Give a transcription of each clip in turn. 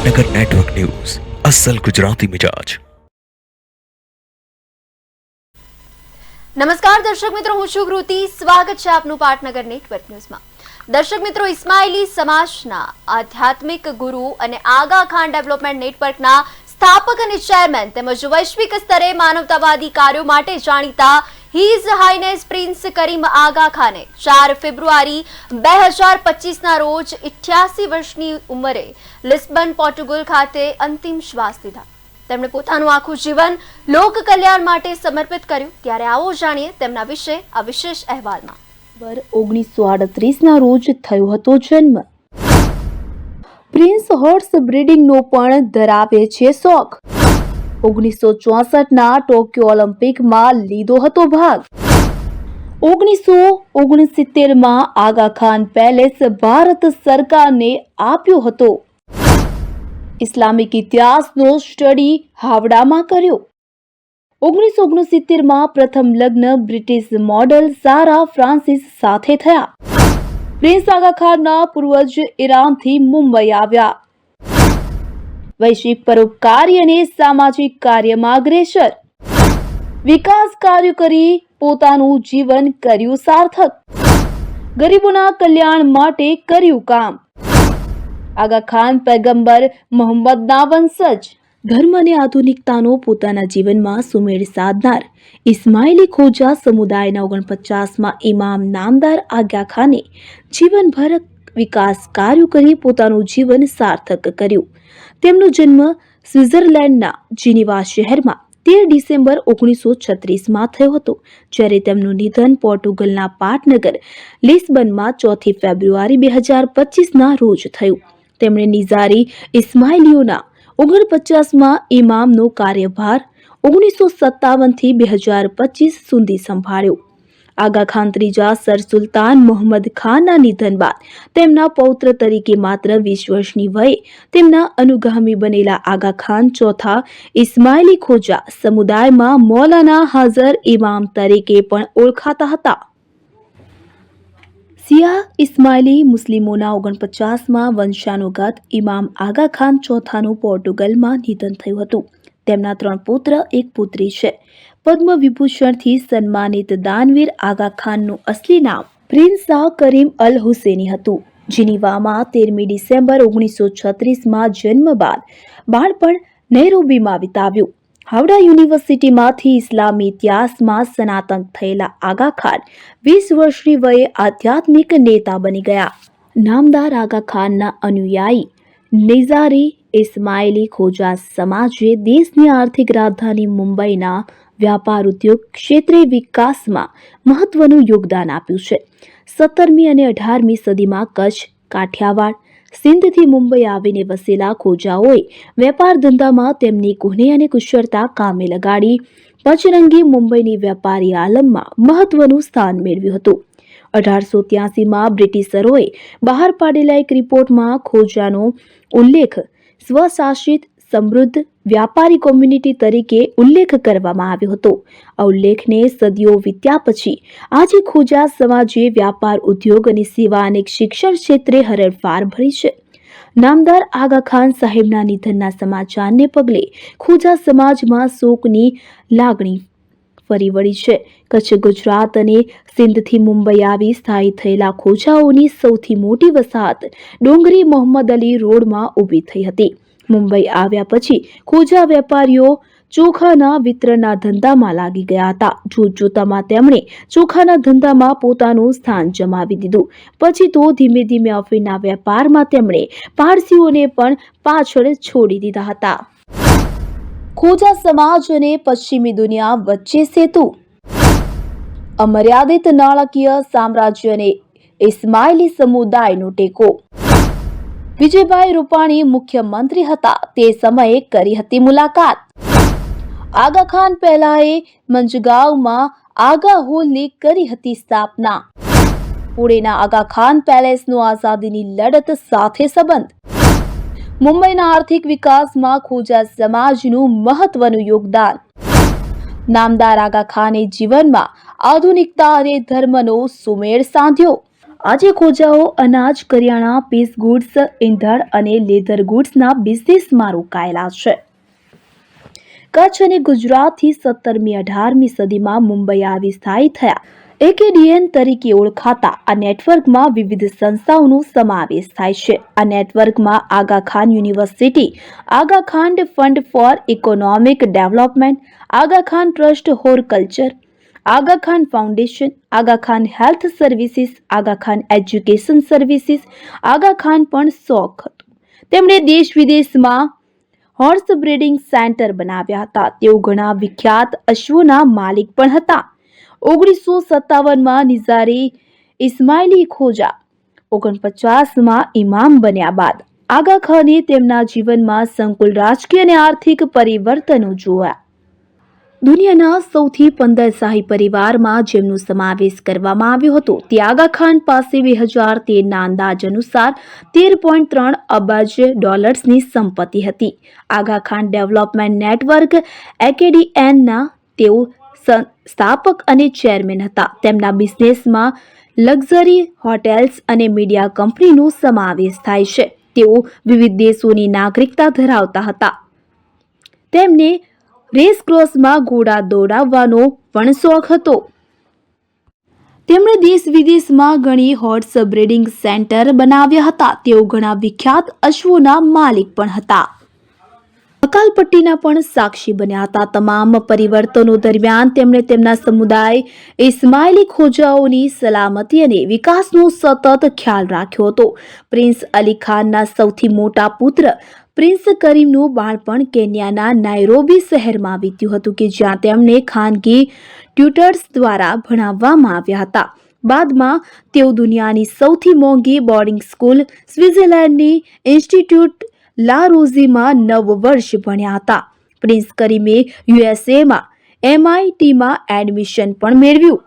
પાટનગર network news અસલ ગુજરાતી મિજાજ। નમસ્કાર દર્શક મિત્રો, હું છું કૃતિ। સ્વાગત છે આપનું પાટનગર નેટવર્ક ન્યૂઝમાં। દર્શક મિત્રો, ઇસ્માઇલી સમાજના આધ્યાત્મિક ગુરુ અને આગા ખાન ડેવલપમેન્ટ નેટવર્કના સ્થાપક અને ચેરમેન તેમજ વૈશ્વિક સ્તરે માનવતાવાદી કાર્યો માટે જાણીતા હિઝ હાઇનેસ પ્રિન્સ કરીમ આગા ખાને 4 ફેબ્રુઆરી 2025ના રોજ 88 વર્ષની ઉંમરે લિસ્બન, પોર્ટુગલ ખાતે અંતિમ શ્વાસ લીધા। તેમણે પોતાનું આખું જીવન લોક કલ્યાણ માટે સમર્પિત કર્યું। ત્યારે આવો જાણીએ તેમના વિશે આ વિશેષ અહેવાલમાં। 1938ના રોજ થયો હતો જન્મ। પ્રિન્સ હોર્સ બ્રીડિંગનો પણ ધરાવે છે શોખ। 1964ના ટોક્યો ઓલિમ્પિકમાં લીધો હતો ભાગ। 1969માં આગા ખાન પેલેસ ભારત સરકારને આપ્યો હતો। ઇસ્લામિક ઇતિહાસનો સ્ટડી હાવડામાં કર્યો। 1969માં પ્રથમ લગ્ન બ્રિટિશ મોડલ સારા ફ્રાન્સિસ સાથે થયા। પ્રિન્સ આગા ખાનના પૂર્વજ ઈરાનથી મુંબઈ આવ્યા। વૈશ્વિક પરોપકારી અને સામાજિક કાર્યમાં અગ્રેસર। વિકાસ કાર્યો કરી પોતાનું જીવન કર્યું સાર્થક। ગરીબોના કલ્યાણ માટે કર્યું કામ। આગા ખાન પૈગંબર મોહમ્મદના વંશજ। ધર્મ અને આધુનિકતાનો પોતાના જીવનમાં સુમેળ સાધનાર ઇસ્માઇલી ખોજા સમુદાયના 49માં ઇમામ નામદાર આગા ખાને જીવનભર વિકાસ કાર્યો કરી પોતાનું જીવન સાર્થક કર્યું। તેમનો જન્મ સ્વિટ્ઝરલેન્ડના જીનીવા શહેરમાં 13 ડિસેમ્બર 1936માં થયો હતો, જ્યારે તેમનું નિધન પોર્ટુગલના પાટનગર લિસ્બનમાં 4 ફેબ્રુઆરી 2025ના રોજ થયું। તેમણે નિઝારી ઇસ્માઇલીઓના 49માં ઇમામનો કાર્યભાર 1957થી 2025 સુધી સંભાળ્યો। આગા ખાન ત્રીજા સર સુલતાન મોહમ્મદ ખાનના નિધન બાદ તેમના પૌત્ર તરીકે માત્ર 20 વર્ષની વયે તેમના અનુગામી બનેલા આગા ખાન ચોથા ઇસ્માઇલી ખોજા સમુદાયમાં મૌલાના હાજર ઇમામ તરીકે પણ ઓળખાતા હતા। શિયા ઇસ્માઇલી મુસ્લિમોના 49માં વંશાનુગત ઇમામ આગા ખાન ચોથાનું પોર્ટુગલમાં નિધન થયું હતું। તેમના 3 પુત્ર, 1 પુત્રી છે। પદ્મ વિભૂષણથી સન્માનિત દાનવીર આગા ખાનનું અસલી નામ પ્રિન્સ શાહ કરીમ અલ હુસેની હતું। જીનીવામાં 13મી ડિસેમ્બર 1936માં જન્મ બાદ બાળપણ નૈરોબીમાં વિતાવ્યું। હાવડા યુનિવર્સિટીમાંથી ઇસ્લામી ઇતિહાસમાં સ્નાતક થયેલા આગા ખાન 20 વર્ષની વયે આધ્યાત્મિક નેતા બની ગયા। નામદાર આગા ખાનના અનુયાયી નિઝારી ઇસ્માઇલી ખોજા સમાજે દેશની આર્થિક રાજધાની મુંબઈના વ્યાપાર ઉદ્યોગ ક્ષેત્રે વિકાસમાં મહત્વનું યોગદાન આપ્યું છે। 17મી અને 18મી સદીમાં કચ્છ, કાઠિયાવાડ, સિંધથી મુંબઈ આવીને વસેલા ખોજાઓએ વેપાર ધંધામાં તેમની કુનેહ અને કુશળતા કામે લગાડી પચરંગી મુંબઈની વ્યાપારી આલમમાં મહત્વનું સ્થાન મેળવ્યું હતું। 1883માં બ્રિટિશરોએ બહાર પાડેલા એક રિપોર્ટમાં ખોજાનો ઉલ્લેખ સ્વશાસિત સમૃદ્ધ વ્યાપારી કોમ્યુનિટી તરીકે ઉલ્લેખ કરવામાં આવ્યો હતો। આ ઉલ્લેખને સદીઓ વીત્યા પછી આજે ખોજા સમાજે વ્યાપાર, ઉદ્યોગ અને સેવા અને શિક્ષણ ક્ષેત્રે હરણફાળ ભરી છે। નામદાર આગા ખાન સાહેબના નિધનના સમાચારને પગલે ખોજા સમાજમાં શોકની લાગણી ફરી વળી છે। કચ્છ, ગુજરાત અને સિંધથી મુંબઈ આવી સ્થાયી થયેલા ખોજાઓની સૌથી મોટી વસાહત ડોંગરી મોહમ્મદ અલી રોડમાં ઊભી થઈ હતી। મુંબઈ આવ્યા પછી ખોજા વેપારીઓ ચોખાના વિતરણના ધંધામાં લાગી ગયા હતા। જોતજોતામાં તેમણે ચોખાના ધંધામાં પોતાનું સ્થાન જમાવી દીધું। પછી તો ધીમે ધીમે અફીણના વેપારમાં તેમણે પારસીઓને પણ પાછળ છોડી દીધા હતા। ખોજા સમાજ અને પશ્ચિમી દુનિયા વચ્ચે સેતુ। અમર્યાદિત નાણાકીય સામ્રાજ્ય અને ઇસ્માઇલી સમુદાયનો ટેકો। વિજયભાઈ રૂપાણી મુખ્યમંત્રી હતા તે સમયે કરી હતી મુલાકાત। આગા ખાન પહેલાએ મંજગાંવમાં આગા હોલની કરી હતી સ્થાપના। પુણેના આગા ખાન પેલેસનો આઝાદીની લડત સાથે સંબંધ। મુંબઈના આર્થિક વિકાસમાં ખોજા સમાજનું મહત્વનું યોગદાન। નામદાર આગા ખાને જીવનમાં આધુનિકતા અને ધર્મનો સુમેળ સાધ્યો। આજે ખોજાઓ અનાજ, કરિયાણા, પીસ ગુડ્સ, ઈંધણ અને લેધર ગુડ્સના બિઝનેસમાં રોકાયેલા છે. કચ્છ અને ગુજરાતથી 17મી 18મી સદીમાં મુંબઈ આવી સ્થાયી થયા. એકેડીએન તરીકે ઓળખાતા આ નેટવર્કમાં વિવિધ સંસ્થાઓનો સમાવેશ થાય છે. આ નેટવર્કમાં Aga Khan university, Aga Khan fund for economic development, Aga Khan trust horticulture, Aga Khan foundation, Aga Khan health services, Aga Khan education services, Aga Khan પણ શોખ હતું. તેમણે દેશ વિદેશમાં હોર્સ બ્રીડિંગ સેન્ટર બનાવ્યા હતા. તેઓ ઘણા વિખ્યાત અશ્વોના માલિક પણ હતા. 1957માં નિઝારી ઇસ્માઇલી ખોજા, 49માં ઇમામ બન્યા બાદ આગા ખાને તેમના જીવનમાં સંકુલ રાજકીય અને આર્થિક પરિવર્તનો જોયા. દુનિયાના સૌથી 15 શાહી પરિવારમાં જેમનો સમાવેશ કરવામાં આવ્યો હતો તે આગા ખાન પાસે 2013ના અંદાજ અનુસાર $13.3 અબજની સંપત્તિ હતી. આગા ખાન ડેવલપમેન્ટ નેટવર્ક એકેડીએનના તેઓ સ્થાપક અને ચેરમેન હતા. તેમના બિઝનેસમાં લક્ઝરી હોટેલ્સ અને મીડિયા કંપનીનો સમાવેશ થાય છે. તેઓ વિવિધ દેશોની નાગરિકતા ધરાવતા હતા. તેમને રેસક્રોસમાં ઘોડા દોડાવવાનો પણ શોખ હતો. તેમણે દેશ વિદેશમાં ઘણી હોર્સ બ્રીડિંગ સેન્ટર બનાવ્યા હતા. તેઓ ઘણા વિખ્યાત અશ્વોના માલિક પણ હતા. અકાલપટ્ટીના પણ સાક્ષી બન્યા હતા. તમામ પરિવર્તનો દરમિયાન તેમણે તેમના સમુદાય ઇસ્માઇલી ખોજાઓની સલામતી અને વિકાસનો સતત ખ્યાલ રાખ્યો હતો. પ્રિન્સ અલી ખાનના સૌથી મોટા પુત્ર પ્રિન્સ કરીમનું બાળપણ કેન્યાના નાયરોબી શહેરમાં વીત્યું હતું કે જ્યાં તેમને ખાનગી ટ્યુટર્સ દ્વારા ભણાવવામાં આવ્યા હતા. બાદમાં તેઓ દુનિયાની સૌથી મોંઘી બોર્ડિંગ સ્કૂલ સ્વિટ્ઝરલેન્ડની ઇન્સ્ટિટ્યૂટ લા રોઝીમાં 9 વર્ષ ભણ્યા હતા. પ્રિન્સ કરીમે યુએસએમાં MITમાં એડમિશન પણ મેળવ્યું.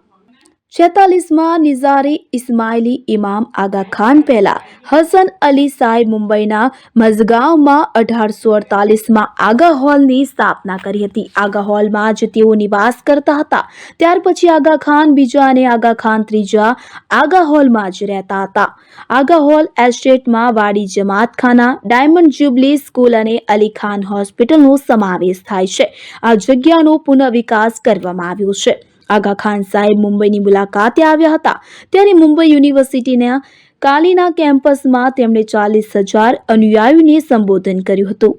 46માં નિઝારી ઇસ્માઇલી ઇમામ આગા ખાન પહેલા હસન અલી શાહે મુંબઈના મઝગાંવમાં 1848માં આગા હોલની સ્થાપના કરી હતી. આગા હોલમાં જ તેઓ નિવાસ કરતા હતા. ત્યાર પછી આગા ખાન બીજા અને આગા ખાન ત્રીજા આગા હોલમાં જ રહેતા હતા. આગા હોલ એસ્ટેટમાં વાડી જમાતખાના, ડાયમંડ જ્યુબલી સ્કૂલ અને અલી ખાન હોસ્પિટલનો સમાવેશ થાય છે. આ જગ્યાનો પુનઃવિકાસ કરવામાં આવ્યો છે. આગા ખાન સાહેબ મુંબઈની મુલાકાતે આવ્યા હતા ત્યારે મુંબઈ યુનિવર્સિટીના કાલીના કેમ્પસમાં તેમણે 40,000 અનુયાયીઓને સંબોધન કર્યું હતું.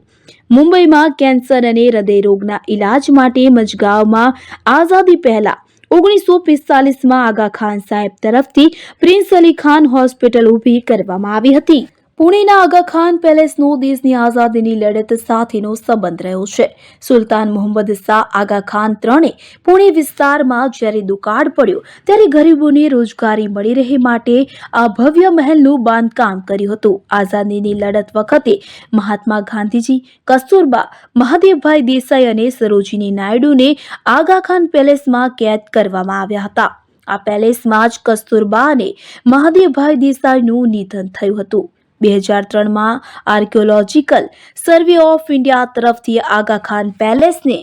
મુંબઈમાં કેન્સર અને હૃદયરોગના ઇલાજ માટે મઝગાંવમાં આઝાદી પહેલા 1945માં આગા ખાન સાહેબ તરફથી પ્રિન્સ અલી ખાન હોસ્પિટલ ઊભી કરવામાં આવી હતી. પુણેના આગા ખાન પેલેસનો દેશની આઝાદીની લડત સાથેનો સંબંધ રહ્યો છે. સુલતાન મોહમ્મદ શાહ આગા ખાન ત્રણે પુણે વિસ્તારમાં જ્યારે દુકાળ પડ્યો ત્યારે ગરીબોને રોજગારી મળી રહે માટે આ ભવ્ય મહેલનું બાંધકામ કર્યું હતું. આઝાદીની લડત વખતે મહાત્મા ગાંધીજી, કસ્તુરબા, મહાદેવભાઈ દેસાઈ અને સરોજિની નાયડુને આગા ખાન પેલેસમાં કેદ કરવામાં આવ્યા હતા. આ પેલેસમાં જ કસ્તુરબા અને મહાદેવભાઈ દેસાઈનું નિધન થયું હતું. 2003માં આર્કિયોલોજીકલ સર્વે ઓફ ઇન્ડિયા તરફથી આગા ખાન પેલેસને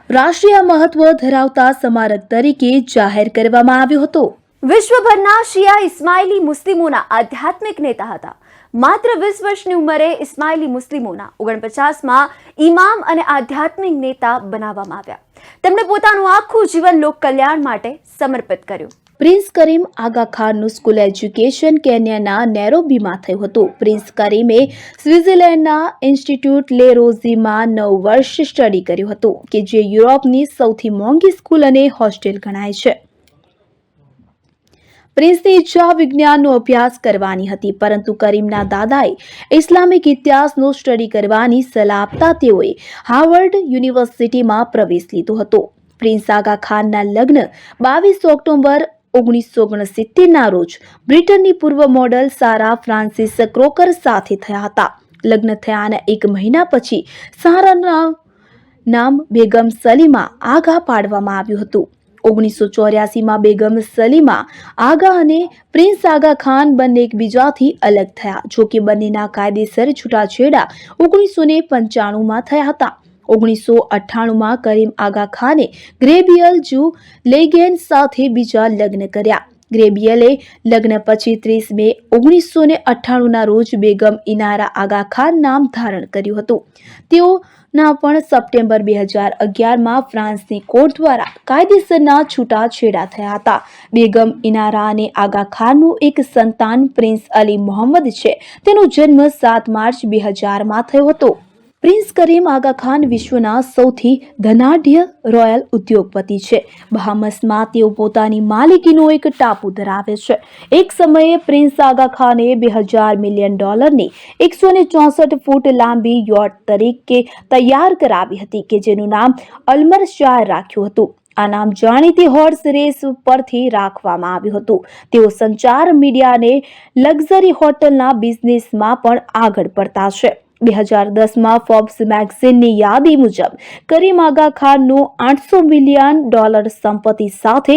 રાષ્ટ્રીય મહત્વ ધરાવતા સ્મારક તરીકે જાહેર કરવામાં આવ્યો હતો. વિશ્વભરના શિયા ઇસ્માઇલી મુસ્લિમોના આધ્યાત્મિક નેતા હતા. માત્ર 20 વર્ષની ઉંમરે ઇસ્માઇલી મુસ્લિમોના 49માં ઇમામ અને આધ્યાત્મિક નેતા બનાવવામાં આવ્યા. તેમણે પોતાનું આખું જીવન લોક કલ્યાણ માટે સમર્પિત કર્યું. પ્રિન્સ કરીમ આગા ખાનનું સ્કૂલ એજ્યુકેશન કેન્યાના નેરોબીમાં થયું હતું. પ્રિન્સ કરીમે સ્વિટ્ઝરલેન્ડના ઇન્સ્ટિટ્યૂટ લે રોઝીમાં 9 વર્ષ સ્ટડી કર્યું હતું કે જે યુરોપની સૌથી મોંઘી સ્કૂલ અને હોસ્ટેલ ગણાય છે. પ્રિન્સની ઈચ્છા વિજ્ઞાનનો અભ્યાસ કરવાની હતી, પરંતુ કરીમના દાદાએ ઇસ્લામિક ઇતિહાસનો સ્ટડી કરવાની સલાહ આપતા તેઓએ હાર્વર્ડ યુનિવર્સિટીમાં પ્રવેશ લીધો હતો. પ્રિન્સ આગા ખાનના લગ્ન 22 ઓક્ટોબર 1969ના રોજ બ્રિટનની પૂર્વ મોડલ સારા ફ્રાન્સિસ ક્રોકર સાથે થયા હતા. લગ્ન થયાના 1 મહિના પછી સારાનું નામ બેગમ સલીમા આગા પાડવામાં આવ્યું હતું. 1984માં બેગમ સલીમા આગા અને પ્રિન્સ આગા ખાન બંને એકબીજાથી અલગ થયા. જોકે બંનેના કાયદેસર છૂટાછેડા 1995માં થયા હતા. 1998માં કરીમ આગા ખાને ગ્રેબિયલ જુ લેગેન સાથે બીજા લગ્ન કર્યા. ગ્રેબિયલે લગ્ન પછી 30 મે 1998ના રોજ બેગમ ઇનારા આગા ખાન નામ ધારણ કર્યું હતું. તેઓના પણ સપ્ટેમ્બર 2011માં ફ્રાન્સની કોર્ટ દ્વારા કાયદેસરના છૂટાછેડા થયા હતા. બેગમ ઇનારા અને આગા ખાનનું એક સંતાન પ્રિન્સ અલી મોહમ્મદ છે. તેનો જન્મ 7 માર્ચ 2000માં થયો હતો. પ્રિન્સ કરીમ આગા ખાન વિશ્વના સૌથી ધનાઢ્ય રોયલ ઉદ્યોગપતિ છે. બહામસમાં તેઓ પોતાની માલિકીનો એક ટાપુ ધરાવે છે. એક સમયે પ્રિન્સ આગા ખાને $2000 મિલિયન 164 ફૂટ લાંબી યોટ તરીકે તૈયાર કરાવી હતી કે જેનું નામ અલમર શાહ રાખ્યું હતું. આ નામ જાણીતી હોર્સ રેસ પરથી રાખવામાં આવ્યું હતું. તેઓ સંચાર મીડિયા અને લક્ઝરી હોટલના બિઝનેસમાં પણ આગળ પડતા છે. 2010માં ફોર્બ્સ મેગઝીનની યાદી મુજબ કરીમ આગા ખાનનું $800 મિલિયન સંપત્તિ સાથે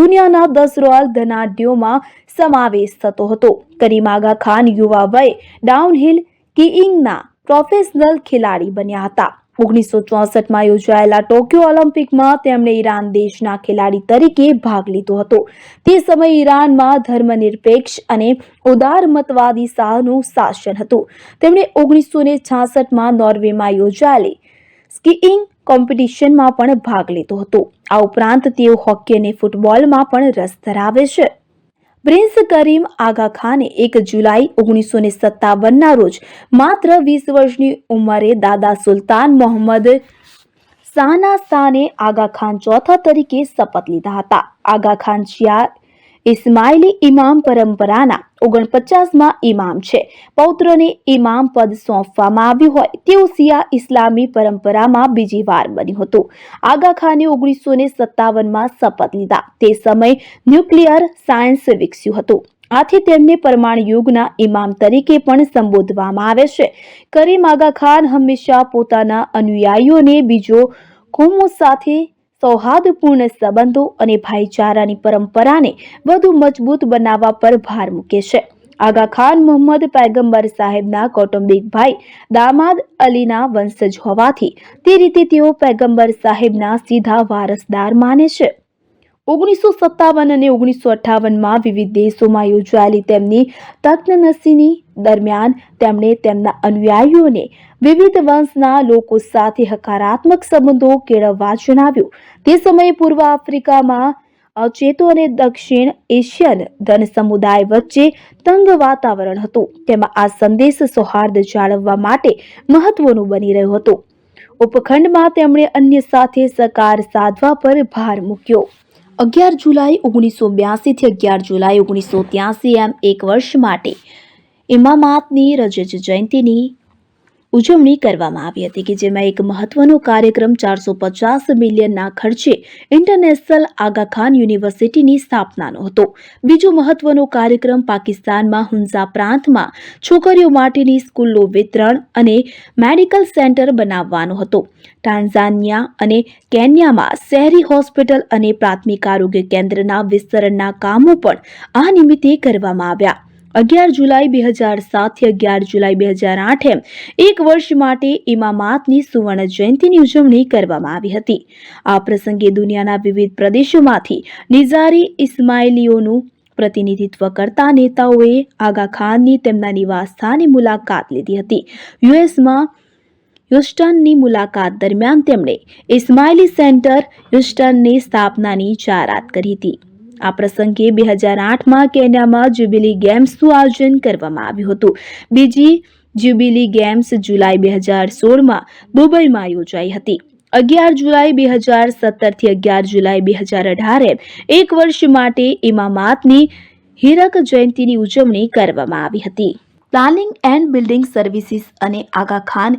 દુનિયાના 10 રોયલ ધનાઢ્યોમાં સમાવેશ થતો હતો. કરીમ આગા ખાન યુવા વયે ડાઉનહિલ સ્કીઇંગના પ્રોફેશનલ ખેલાડી બન્યા હતા. 1964માં યોજાયેલા ટોક્યો ઓલિમ્પિકમાં તેમણે ઈરાન દેશના ખેલાડી તરીકે ભાગ લીધો હતો. તે સમયે ઈરાનમાં ધર્મનિરપેક્ષ અને ઉદારમતવાદી શાહનું શાસન હતું. તેમણે 1966માં નોર્વેમાં યોજાયેલી સ્કીઇંગ કોમ્પિટિશનમાં પણ ભાગ લીધો હતો. આ ઉપરાંત તેઓ હોકી અને ફૂટબોલમાં પણ રસ ધરાવે છે. પ્રિન્સ કરીમ આગા ખાને 1 જુલાઈ 1957ના રોજ માત્ર 20 વર્ષની ઉંમરે દાદા સુલતાન મોહમ્મદ શાહના સ્થાને આગા ખાન ચોથા તરીકે શપથ લીધા હતા. આગા ખાન શિયા ઇસ્માઇલી ઇમામ પરંપરાના 49માં ઇમામ છે. પૌત્રને ઇમામ પદ સોંપવામાં આવ્યું હોય તેવું શિયા ઇસ્લામી પરંપરામાં બીજી વાર બન્યું હતું. આગા ખાને 1957માં શપથ લીધા. તે સમયે ન્યુક્લિયર સાયન્સ વિકસ્યું હતું. આથી તેમને પરમાણુ યુગના ઇમામ તરીકે પણ સંબોધવામાં આવે છે. કરીમ આગા ખાન હંમેશા પોતાના અનુયાયીઓને બીજો કોમો સાથે સૌહાર્દપૂર્ણ સંબંધો અને ભાઈચારાની પરંપરાને વધુ મજબૂત બનાવવા પર ભાર મૂકે છે. આગા ખાન મોહમ્મદ પૈગંબર સાહેબના કૌટુંબિક ભાઈ દામાદ અલીના વંશજ હોવાથી તે રીતે તેઓ પૈગંબર સાહેબના સીધા વારસદાર માને છે. 1957 અને 1958માં વિવિધ દેશોમાં યોજાયેલી તેમની તખ્તનશીની દરમિયાન તેમણે તેમના અનુયાયીઓને વિવિધ વંશના લોકો સાથે હકારાત્મક સંબંધો કેળવવા જણાવ્યું. તે સમયે પૂર્વ આફ્રિકામાં અચેતો અને દક્ષિણ એશિયન ધન સમુદાય વચ્ચે તંગ વાતાવરણ હતું. તેમાં આ સંદેશ સૌહાર્દ જાળવવા માટે મહત્વનું બની રહ્યો હતો. ઉપખંડમાં તેમણે અન્ય સાથે સહકાર સાધવા પર ભાર મૂક્યો. 11 જુલાઈ 1982 થી 11 જુલાઈ 1983 એમ 1 વર્ષ માટે ઇમામાતની રજત જયંતીની ઉજવણી કરવામાં આવી હતી કે જેમાં એક મહત્વનો કાર્યક્રમ 450 મિલિયનના ખર્ચે ઇન્ટરનેશનલ આગા ખાન યુનિવર્સિટીની સ્થાપનાનો હતો. બીજો મહત્વનો કાર્યક્રમ પાકિસ્તાનમાં હુન્ઝા પ્રાંતમાં છોકરીઓ માટેની સ્કૂલનું વિતરણ અને મેડિકલ સેન્ટર બનાવવાનો હતો. ટાન્ઝાનિયા અને કેન્યામાં શહેરી હોસ્પિટલ અને પ્રાથમિક આરોગ્ય કેન્દ્રના વિસ્તરણના કામો પણ આ નિમિત્તે કરવામાં આવ્યા. 11 જુલાઈ 2007 થી 11 જુલાઈ 2008 એમ 1 વર્ષ માટે ઇમામાતની સુવર્ણ જયંતીની ઉજવણી કરવામાં આવી હતી. આ પ્રસંગે દુનિયાના વિવિધ પ્રદેશોમાંથી નિઝારી ઇસ્માઇલીઓનું પ્રતિનિધિત્વ કરતા નેતાઓએ આગા ખાનની તેમના નિવાસસ્થાને મુલાકાત લીધી હતી. યુએસમાં હ્યુસ્ટનની મુલાકાત દરમિયાન તેમણે ઇસ્માઇલી સેન્ટર હ્યુસ્ટનની સ્થાપનાની જાહેરાત કરી હતી. આ પ્રસંગે 2008માં કેન્યામાં જ્યુબિલી ગેમ્સનું આયોજન કરવામાં આવ્યું હતું. બીજી જ્યુબિલી ગેમ્સ જુલાઈ 2016માં દુબઈમાં યોજાઈ હતી. 11 જુલાઈ 2017 થી 11 જુલાઈ 2018 1 વર્ષ માટે ઇમામાતની હીરક જયંતીની ઉજવણી કરવામાં આવી હતી. પ્લાનિંગ એન્ડ બિલ્ડિંગ સર્વિસીસ અને આગા ખાન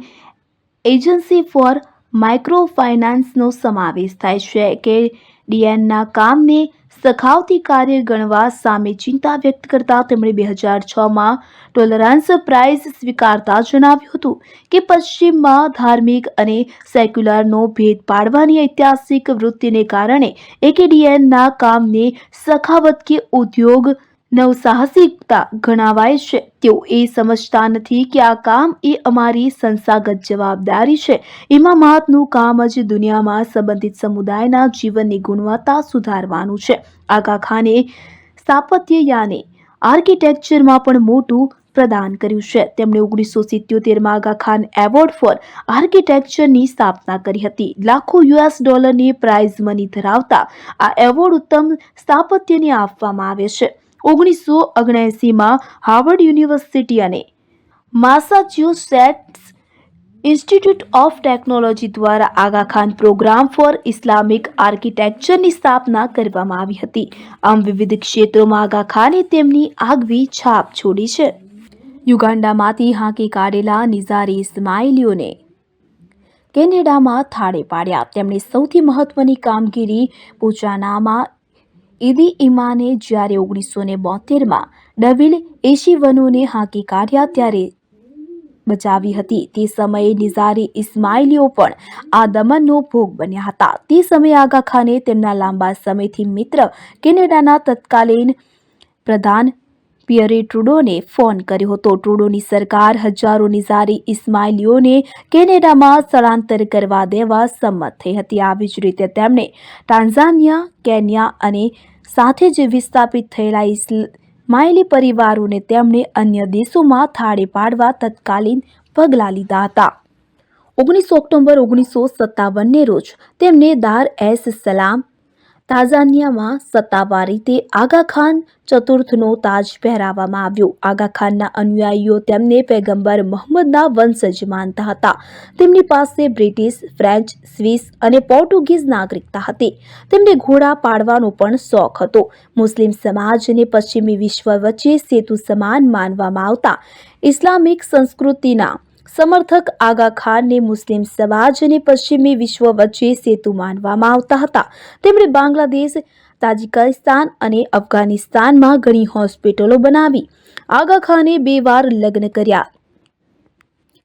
એજન્સી ફોર માઇક્રો ફાઇનાન્સનો સમાવેશ થાય છે કે ડીએનના કામને સખાવતી કાર્ય ગણવા સામે ચિંતા વ્યક્ત કરતા તેમણે 2006માં ટોલરન્સ પ્રાઇઝ સ્વીકારતા જણાવ્યું હતું કે પશ્ચિમમાં ધાર્મિક અને સેક્યુલરનો ભેદ પાડવાની ઐતિહાસિક વૃત્તિને કારણે એકેડીએનના કામને સખાવત કે ઉદ્યોગ નવસાહસિકતા ગણાવાય છે. તેઓ એ સમજતા નથી કે આ કામ એ અમારી સંસ્થાગત જવાબદારી છે. ઇમામાતનું કામ જ દુનિયામાં સંબંધિત સમુદાયના જીવનની ગુણવત્તા સુધારવાનું છે. આગા ખાને સ્થાપત્ય યાને આર્કિટેક્ચરમાં પણ મોટું પ્રદાન કર્યું છે. તેમણે 1977માં આગા ખાન એવોર્ડ ફોર આર્કિટેક્ચરની સ્થાપના કરી હતી. લાખો $ની પ્રાઇઝ મની ધરાવતા આ એવોર્ડ ઉત્તમ સ્થાપત્યને આપવામાં આવે છે. 1979માં હાર્વર્ડ યુનિવર્સિટી અને માસાચ્યુસેટ્સ ઇન્સ્ટિટ્યૂટ ઓફ ટેકનોલોજી દ્વારા આગા ખાન પ્રોગ્રામ ફોર ઇસ્લામિક આર્કિટેક્ચરની સ્થાપના કરવામાં આવી હતી. આમ વિવિધ ક્ષેત્રોમાં આગા ખાને તેમની આગવી છાપ છોડી છે. યુગાન્ડામાંથી હાંકી કાઢેલા નિઝારી ઇસ્માઇલીઓને કેનેડામાં થાળે પાડ્યા. તેમણે સૌથી મહત્વની કામગીરી પોચાનામાં ઇદી ઇમાને જ્યારે 1972માં ડવિલ એશિવનોને હાંકી કાઢ્યા ત્યારે બચાવી હતી. તે સમયે નિઝારી ઇસ્માઇલીઓ પણ આ દમનનો ભોગ બન્યા હતા. તે સમયે આગા ખાને તેમના લાંબા સમયથી મિત્ર કેનેડાના તત્કાલીન પ્રધાન પિયરે ટ્રુડોને ફોન કર્યો હતો. ટ્રુડોની સરકાર હજારો નિઝારી ઇસ્માઇલીઓને કેનેડામાં સ્થળાંતર કરવા દેવા સંમત થઈ હતી. આવી જ રીતે તેમણે ટાન્ઝાનિયા, કેન્યા અને સાથે જ વિસ્થાપિત થયેલા ઇસ્માઇલી પરિવારોને તેમણે અન્ય દેશોમાં થાળે પાડવા તત્કાલીન પગલાં લીધા હતા. 19 ઓક્ટોબર 1957ને રોજ તેમને દાર એસ સલામ તાંઝાનિયામાં સત્તાવાર રીતે આગા ખાન ચતુર્થનો તાજ પહેરાવવામાં આવ્યો. આગા ખાનના અનુયાયીઓ તેમને પૈગંબર મોહમ્મદના વંશજ માનતા હતા. તેમની પાસે બ્રિટિશ, ફ્રેન્ચ, સ્વિસ અને પોર્ટુગીઝ નાગરિકતા હતી. તેમને ઘોડા પાડવાનો પણ શોખ હતો. મુસ્લિમ સમાજ અને પશ્ચિમી વિશ્વ વચ્ચે સેતુ સમાન માનવામાં આવતા ઇસ્લામિક સંસ્કૃતિના સમર્થક આગા ખાનને મુસ્લિમ સમાજ અને પશ્ચિમી વિશ્વ વચ્ચે સેતુ માનવામાં આવતા હતા. તેમણે બાંગ્લાદેશ, તાજિકિસ્તાન અને અફઘાનિસ્તાનમાં ઘણી હોસ્પિટલો બનાવી. આગા ખાને 2 વાર લગ્ન કર્યા.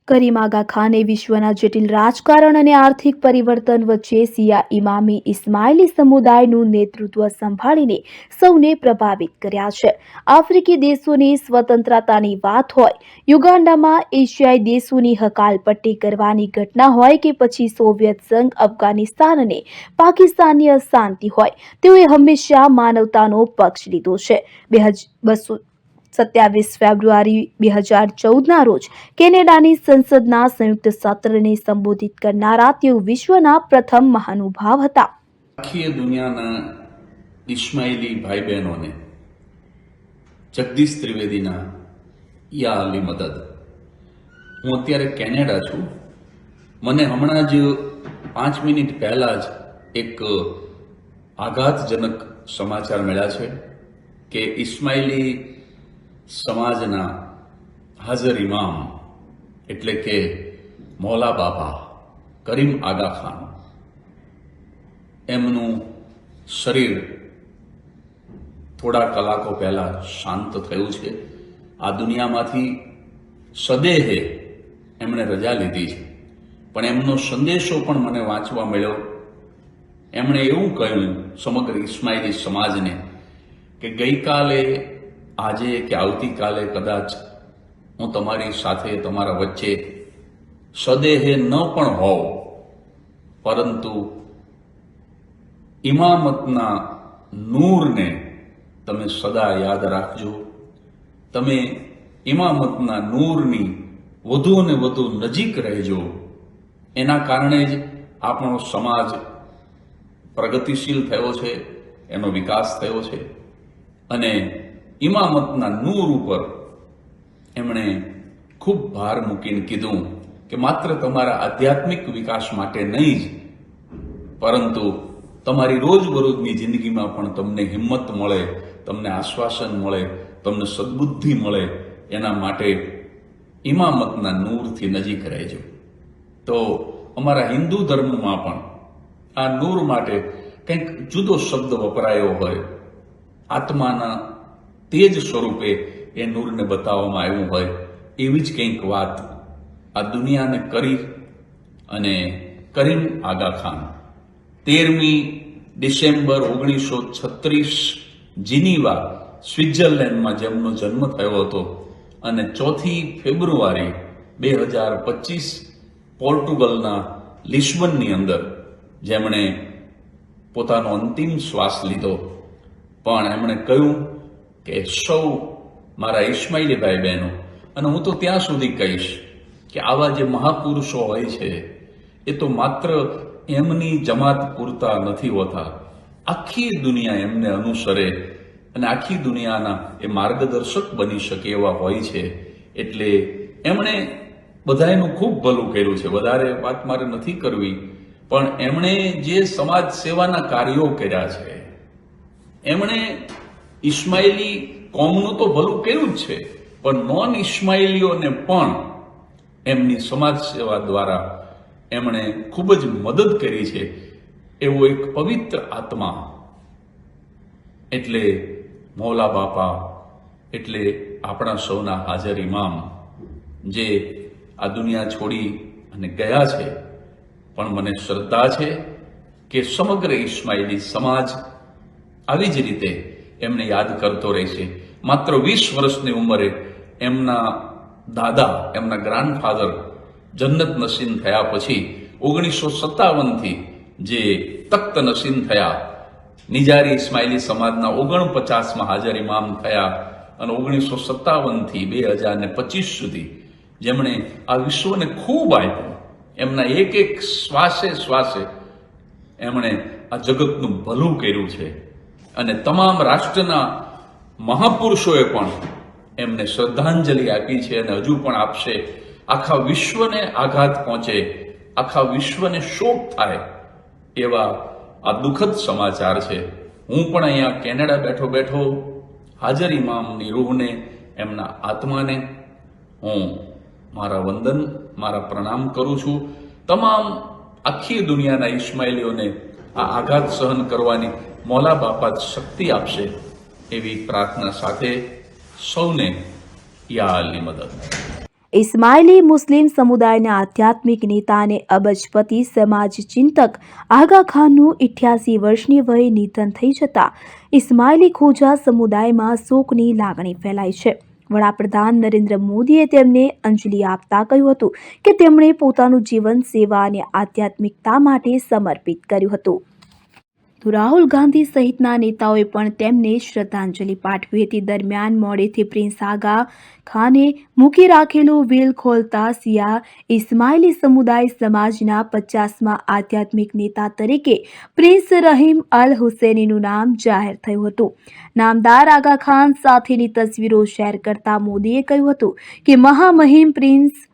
કરીમ આગા ખાને વિશ્વના જટિલ રાજકારણ અને આર્થિક પરિવર્તન વચ્ચે શિયા ઇમામી ઇસ્માઇલી સમુદાયનું નેતૃત્વ સંભાળીને સૌને પ્રભાવિત કર્યા છે. આફ્રિકી દેશોની સ્વતંત્રતાની વાત હોય, યુગાન્ડામાં એશિયાઈ દેશોની હકાલપટ્ટી કરવાની ઘટના હોય કે પછી સોવિયત સંઘ, અફઘાનિસ્તાન અને પાકિસ્તાનની અશાંતિ હોય, તેઓએ હંમેશા માનવતાનો પક્ષ લીધો છે. 27 ફેબ્રુઆરી 2014ના રોજ કેનેડાની સંસદના સંયુક્ત સત્રને સંબોધિત કરનારા તેઓ વિશ્વના પ્રથમ મહાનુભાવ હતા. આખી દુનિયાના ઇસ્માઇલી ભાઈ બહેનોને જગદીશ ત્રિવેદીના યા અલી મદદ. હું અત્યારે કેનેડા છું. મને હમણાં જ 5 મિનિટ પહેલા જ એક આઘાતજનક સમાચાર મળ્યા છે કે ઇસ્માઇલી સમાજના હાજર ઇમામ એટલે કે મૌલા બાબા કરીમ આગા ખાન એમનું શરીર થોડા કલાકો પહેલા શાંત થયું છે. આ દુનિયામાંથી સદેહે એમણે રજા લીધી છે, પણ એમનો સંદેશો પણ મને વાંચવા મળ્યો. એમણે એવું કહ્યું સમગ્ર ઇસ્માઇલી સમાજને કે ગઈકાલે, આજે કે આવતીકાલે કદાચ હું તમારી સાથે, તમારા વચ્ચે સદેહે ન પણ હોઉં, પરંતુ ઇમામતના નૂરને તમે સદા યાદ રાખજો. તમે ઇમામતના નૂરની વધુ ને વધુ નજીક રહેજો. એના કારણે જ આપણો સમાજ પ્રગતિશીલ થયો છે, એનો વિકાસ થયો છે. અને ઇમામતના નૂર ઉપર એમણે ખૂબ ભાર મૂકીને કીધું કે માત્ર તમારા આધ્યાત્મિક વિકાસ માટે નહીં જ, પરંતુ તમારી રોજબરોજની જિંદગીમાં પણ તમને હિંમત મળે, તમને આશ્વાસન મળે, તમને સદબુદ્ધિ મળે, એના માટે ઇમામતના નૂરથી નજીક રહેજો. તો અમારા હિન્દુ ધર્મમાં પણ આ નૂર માટે કંઈક જુદો શબ્દ વપરાયો હોય, આત્માના તેજ સ્વરૂપે એ નૂરને બતાવવામાં આવ્યું હોય, એવી જ કંઈક વાત આ દુનિયાને કરી. અને કરીમ આગા ખાન 13મી ડિસેમ્બર 1936 જીનીવા, સ્વિટ્ઝરલેન્ડમાં જેમનો જન્મ થયો હતો, અને 4 ફેબ્રુઆરી 2025 પોર્ટુગલના લિસ્બનની અંદર જેમણે પોતાનો અંતિમ શ્વાસ લીધો. પણ એમણે કહ્યું કે સૌ મારા ઇસ્માઇલી ભાઈ બહેનો, અને હું તો ત્યાં સુધી કહીશ કે આવા જે મહાપુરુષો હોય છે એ તો માત્ર એમની જમાત પૂરતા નથી હોતા, આખી દુનિયા એમને અનુસરે અને આખી દુનિયાના એ માર્ગદર્શક બની શકે એવા હોય છે. એટલે એમણે બધાયનું ખૂબ ભલું કર્યું છે. વધારે વાત મારે નથી કરવી, પણ એમણે જે સમાજ સેવાના કાર્યો કર્યા છે, એમણે ઇસ્માઇલી કોમનું તો ભલું કર્યું જ છે, પણ નોન ઇસ્માઇલીઓને પણ એમની સમાજ સેવા દ્વારા એમણે ખૂબ જ મદદ કરી છે. એવો એક પવિત્ર આત્મા એટલે મૌલા બાપા, એટલે આપણા સૌના હાજર ઇમામ, જે આ દુનિયા છોડી અને ગયા છે. પણ મને શ્રદ્ધા છે કે સમગ્ર ઇસ્માઇલી સમાજ આવી જ રીતે એમને યાદ કરતો રહેશે. માત્ર 20 વર્ષની ઉંમરે એમના દાદા, એમના ગ્રાન્ડફાધર જન્નત નસીન થયા પછી 1957થી જે તખ્ત નસીન થયા, નિજારી ઇસ્માઇલી સમાજના 49માં હાજર ઇમામ થયા, અને 1957થી 2025 સુધી જેમણે આ વિશ્વને ખૂબ આપ્યું, એમના એક એક શ્વાસે શ્વાસે એમણે આ જગતનું ભલું કર્યું છે. અને તમામ રાષ્ટ્રના મહાપુરુષોએ પણ એમને શ્રદ્ધાંજલિ આપી છે અને હજુ પણ આપશે. આખા વિશ્વને આઘાત પહોંચે, આખા વિશ્વને શોક થાય એવા આ દુઃખદ સમાચાર છે. હું પણ અહીંયા કેનેડા બેઠો બેઠો હાજર ઇમામની રૂહને, એમના આત્માને હું મારા વંદન, મારા પ્રણામ કરું છું. તમામ આખી દુનિયાના ઇસ્માઇલીઓને આ આઘાત સહન કરવાની મૌલા બાપા શક્તિ આપશે એવી પ્રાર્થના સાથે સૌને યા અલી મદદ. ઇસ્માઇલી મુસ્લિમ સમુદાયના આધ્યાત્મિક નેતા અને અબજપતિ સમાજ ચિંતક આગા ખાનનું 88 વર્ષની વયે નિધન થઈ જતા ઇસ્માઇલી ખોજા સમુદાયમાં શોકની લાગણી ફેલાઈ છે. વડાપ્રધાન નરેન્દ્ર મોદીએ તેમને અંજલિ આપતા કહ્યું હતું કે તેમણે પોતાનું જીવન સેવા અને આધ્યાત્મિકતા માટે સમર્પિત કર્યું હતું. તો રાહુલ ગાંધી સહિતના નેતાઓએ પણ તેમને શ્રદ્ધાંજલિ પાઠવી હતી. દરમિયાન મોડેથી પ્રિન્સ આગા ખાને મૂકી રાખેલો વેલ ખોલતા શિયા ઇસ્માઇલી સમુદાય સમાજના 50મા આધ્યાત્મિક નેતા તરીકે પ્રિન્સ રહીમ અલ હુસૈનીનું નામ જાહેર થયું હતું. નામદાર આગા ખાન સાથેની તસવીરો શેર કરતા મોદીએ કહ્યું હતું કે મહામહિમ પ્રિન્સ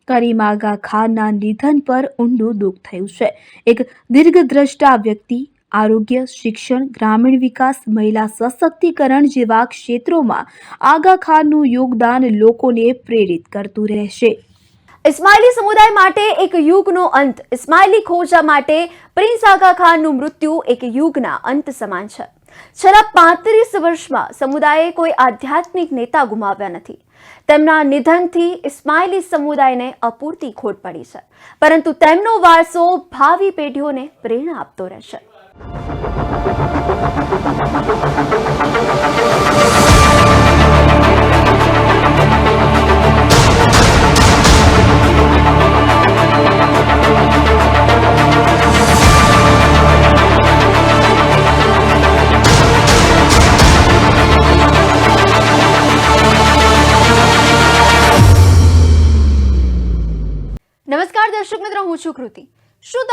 કરીમ આગા ખાનના નિધન પર ઊંડું દુઃખ થયું છે. એક દીર્ઘદ્રષ્ટા વ્યક્તિ, આરોગ્ય, શિક્ષણ, ગ્રામીણ વિકાસ, મહિલા સશક્તિકરણ જેવા ક્ષેત્રોમાં આગા ખાનનું યોગદાન લોકોને પ્રેરિત કરતું રહેશે. ઇસ્માઇલી સમુદાય માટે એક યુગનો અંત. ઇસ્માઇલી ખોજા માટે પ્રિન્સ આગા ખાનનું મૃત્યુ એક યુગના અંત સમાન છે. છેલ્લા 35 વર્ષમાં સમુદાયે કોઈ આધ્યાત્મિક નેતા ગુમાવ્યા નથી. તેમના નિધનથી ઇસ્માઇલી સમુદાયને અપૂરતી ખોટ પડી છે, પરંતુ તેમનો વારસો ભાવિ પેઢીઓને પ્રેરણા આપતો રહેશે. નમસ્કાર દર્શક મિત્રો, હું છું કૃતિ. શું